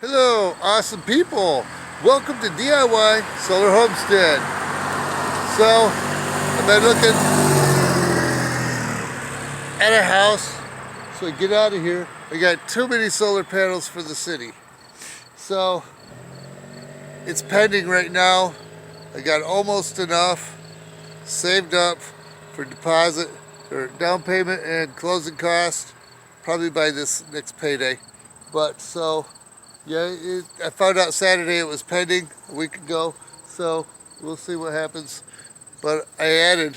Hello, awesome people. Welcome to DIY Solar Homestead. So, I've been looking at a house, so I get out of here. I got too many solar panels for the city. So, it's pending right now. I got almost enough saved up for deposit, or down payment and closing cost, probably by this next payday. But so, yeah, I found out Saturday it was pending a week ago, so we'll see what happens. But I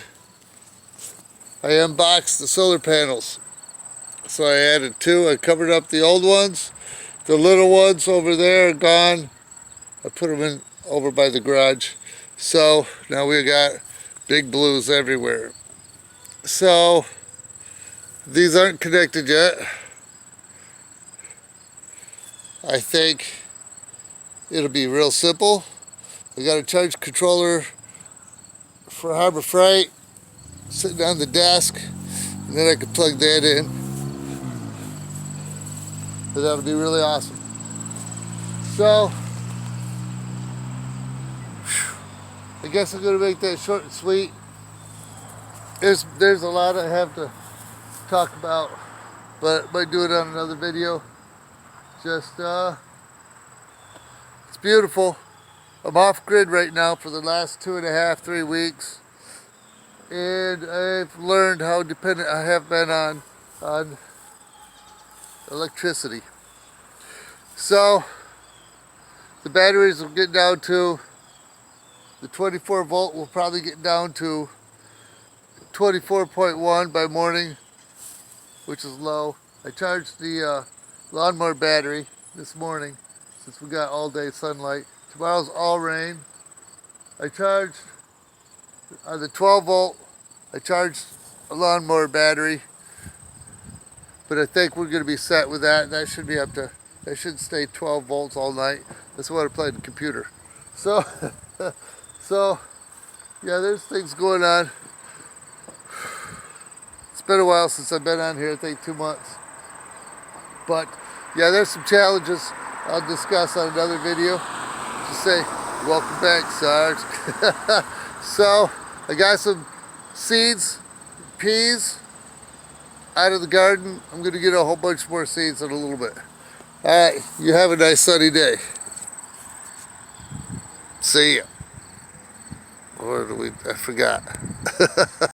unboxed the solar panels. So I added two. I covered up the old ones. The little ones over there are gone. I put them in over by the garage. So now we got big blues everywhere. So these aren't connected yet. I think it'll be real simple. I got a charge controller for Harbor Freight sitting on the desk, and then I could plug that in. But that would be really awesome. So I guess I'm gonna make that short and sweet. There's a lot I have to talk about, but I might do it on another video. Just it's beautiful. I'm off grid right now for the last 2.5, 3 weeks, and I've learned how dependent I have been on electricity. So the batteries will get down to the 24 volt will probably get down to 24.1 by morning, which is low. I charged the lawnmower battery this morning since we got all day sunlight. Tomorrow's all rain. I charged on the 12 volt. I charged a lawnmower battery, but I think we're going to be set with that. That should be up to, that should stay 12 volts all night. That's what I played the computer. So, so yeah, there's things going on. It's been a while since I've been on here, I think 2 months. But yeah, there's some challenges I'll discuss on another video. Just say, welcome back, Sarge. So, I got some seeds, peas, out of the garden. I'm gonna get a whole bunch more seeds in a little bit. All right, you have a nice sunny day. See ya. Or I forgot.